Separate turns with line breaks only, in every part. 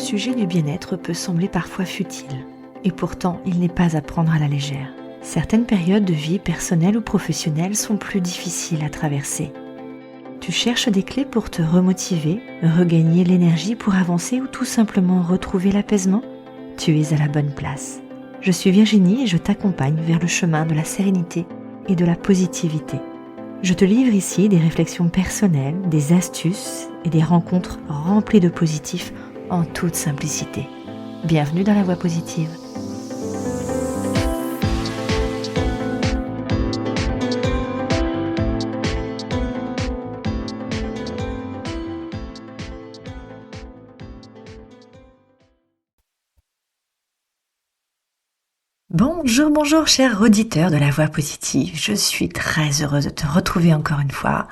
sujet du bien-être peut sembler parfois futile. Et pourtant, il n'est pas à prendre à la légère. Certaines périodes de vie personnelle ou professionnelle sont plus difficiles à traverser. Tu cherches des clés pour te remotiver, regagner l'énergie pour avancer ou tout simplement retrouver l'apaisement ? Tu es à la bonne place. Je suis Virginie et je t'accompagne vers le chemin de la sérénité et de la positivité. Je te livre ici des réflexions personnelles, des astuces et des rencontres remplies de positifs en toute simplicité. Bienvenue dans la voie positive. Bonjour chers auditeurs de la voie positive, je suis très heureuse de te retrouver encore une fois.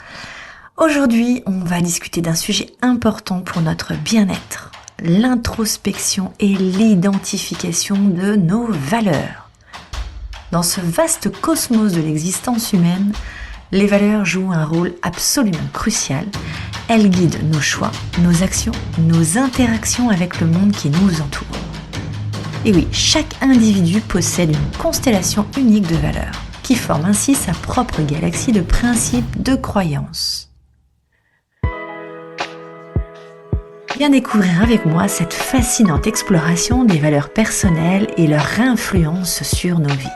Aujourd'hui, on va discuter d'un sujet important pour notre bien-être, l'introspection et l'identification de nos valeurs. Dans ce vaste cosmos de l'existence humaine, les valeurs jouent un rôle absolument crucial. Elles guident nos choix, nos actions, nos interactions avec le monde qui nous entoure. Et oui, chaque individu possède une constellation unique de valeurs, qui forme ainsi sa propre galaxie de principes, de croyances. Viens découvrir avec moi cette fascinante exploration des valeurs personnelles et leur influence sur nos vies.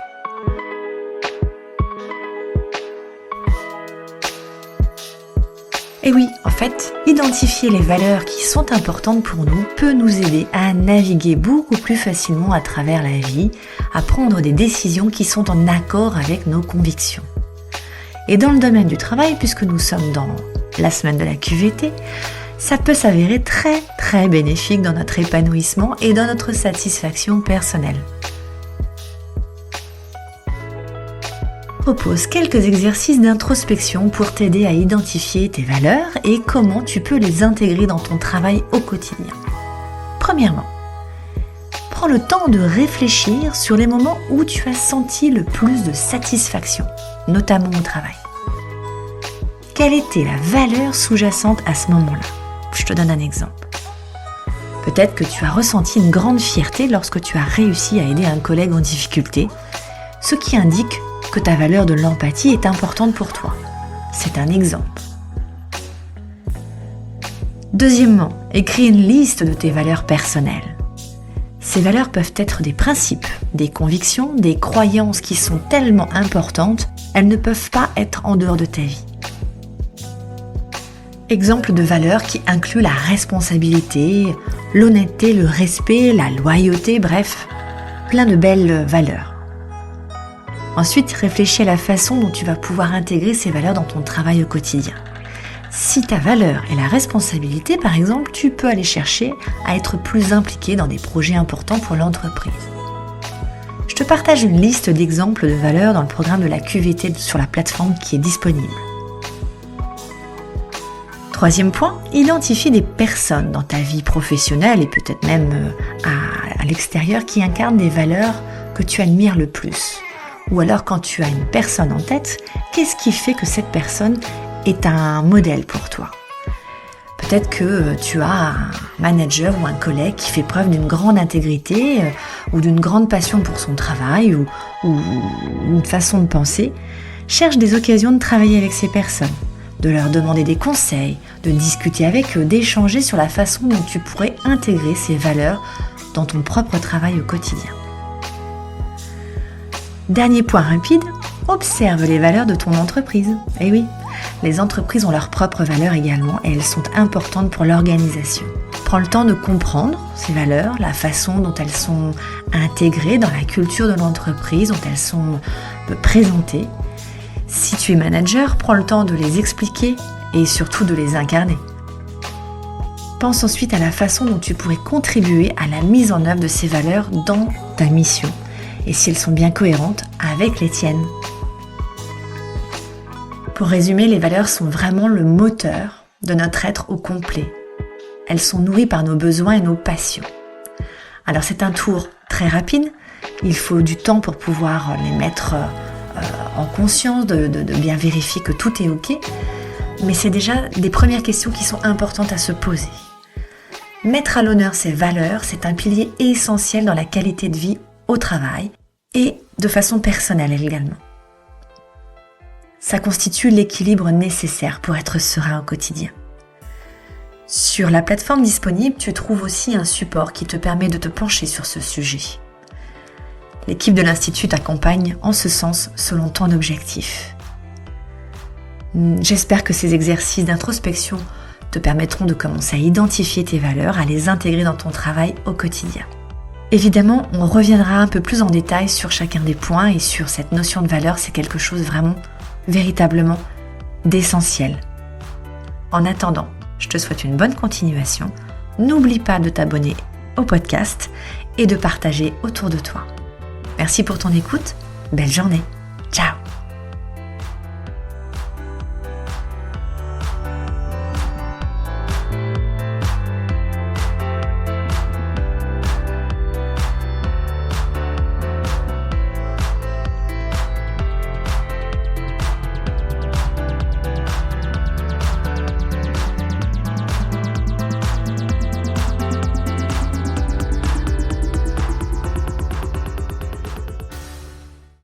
Et oui, en fait, identifier les valeurs qui sont importantes pour nous peut nous aider à naviguer beaucoup plus facilement à travers la vie, à prendre des décisions qui sont en accord avec nos convictions. Et dans le domaine du travail, puisque nous sommes dans la semaine de la QVT, ça peut s'avérer très bénéfique dans notre épanouissement et dans notre satisfaction personnelle. Je propose quelques exercices d'introspection pour t'aider à identifier tes valeurs et comment tu peux les intégrer dans ton travail au quotidien. Premièrement, prends le temps de réfléchir sur les moments où tu as senti le plus de satisfaction, notamment au travail. Quelle était la valeur sous-jacente à ce moment-là ? Je te donne un exemple. Peut-être que tu as ressenti une grande fierté lorsque tu as réussi à aider un collègue en difficulté, ce qui indique que ta valeur de l'empathie est importante pour toi. C'est un exemple. Deuxièmement, écris une liste de tes valeurs personnelles. Ces valeurs peuvent être des principes, des convictions, des croyances qui sont tellement importantes, elles ne peuvent pas être en dehors de ta vie. Exemple de valeurs qui incluent la responsabilité, l'honnêteté, le respect, la loyauté, bref, plein de belles valeurs. Ensuite, réfléchis à la façon dont tu vas pouvoir intégrer ces valeurs dans ton travail au quotidien. Si ta valeur est la responsabilité, par exemple, tu peux aller chercher à être plus impliqué dans des projets importants pour l'entreprise. Je te partage une liste d'exemples de valeurs dans le programme de la QVT sur la plateforme qui est disponible. Troisième point, identifie des personnes dans ta vie professionnelle et peut-être même à l'extérieur qui incarnent des valeurs que tu admires le plus. Ou alors quand tu as une personne en tête, qu'est-ce qui fait que cette personne est un modèle pour toi ? Peut-être que tu as un manager ou un collègue qui fait preuve d'une grande intégrité ou d'une grande passion pour son travail ou une façon de penser. Cherche des occasions de travailler avec ces personnes, de leur demander des conseils, de discuter avec eux, d'échanger sur la façon dont tu pourrais intégrer ces valeurs dans ton propre travail au quotidien. Dernier point rapide, observe les valeurs de ton entreprise. Eh oui, les entreprises ont leurs propres valeurs également et elles sont importantes pour l'organisation. Prends le temps de comprendre ces valeurs, la façon dont elles sont intégrées dans la culture de l'entreprise, dont elles sont présentées. Si tu es manager, prends le temps de les expliquer et surtout de les incarner. Pense ensuite à la façon dont tu pourrais contribuer à la mise en œuvre de ces valeurs dans ta mission. Et si elles sont bien cohérentes avec les tiennes. Pour résumer, les valeurs sont vraiment le moteur de notre être au complet. Elles sont nourries par nos besoins et nos passions. Alors c'est un tour très rapide, il faut du temps pour pouvoir les mettre en conscience, de bien vérifier que tout est ok, mais c'est déjà des premières questions qui sont importantes à se poser. Mettre à l'honneur ses valeurs, c'est un pilier essentiel dans la qualité de vie au travail et de façon personnelle également. Ça constitue l'équilibre nécessaire pour être serein au quotidien. Sur la plateforme disponible, tu trouves aussi un support qui te permet de te pencher sur ce sujet. L'équipe de l'Institut t'accompagne en ce sens selon ton objectif. J'espère que ces exercices d'introspection te permettront de commencer à identifier tes valeurs, à les intégrer dans ton travail au quotidien. Évidemment, on reviendra un peu plus en détail sur chacun des points et sur cette notion de valeur, c'est quelque chose vraiment, véritablement d'essentiel. En attendant, je te souhaite une bonne continuation. N'oublie pas de t'abonner au podcast et de partager autour de toi. Merci pour ton écoute. Belle journée. Ciao.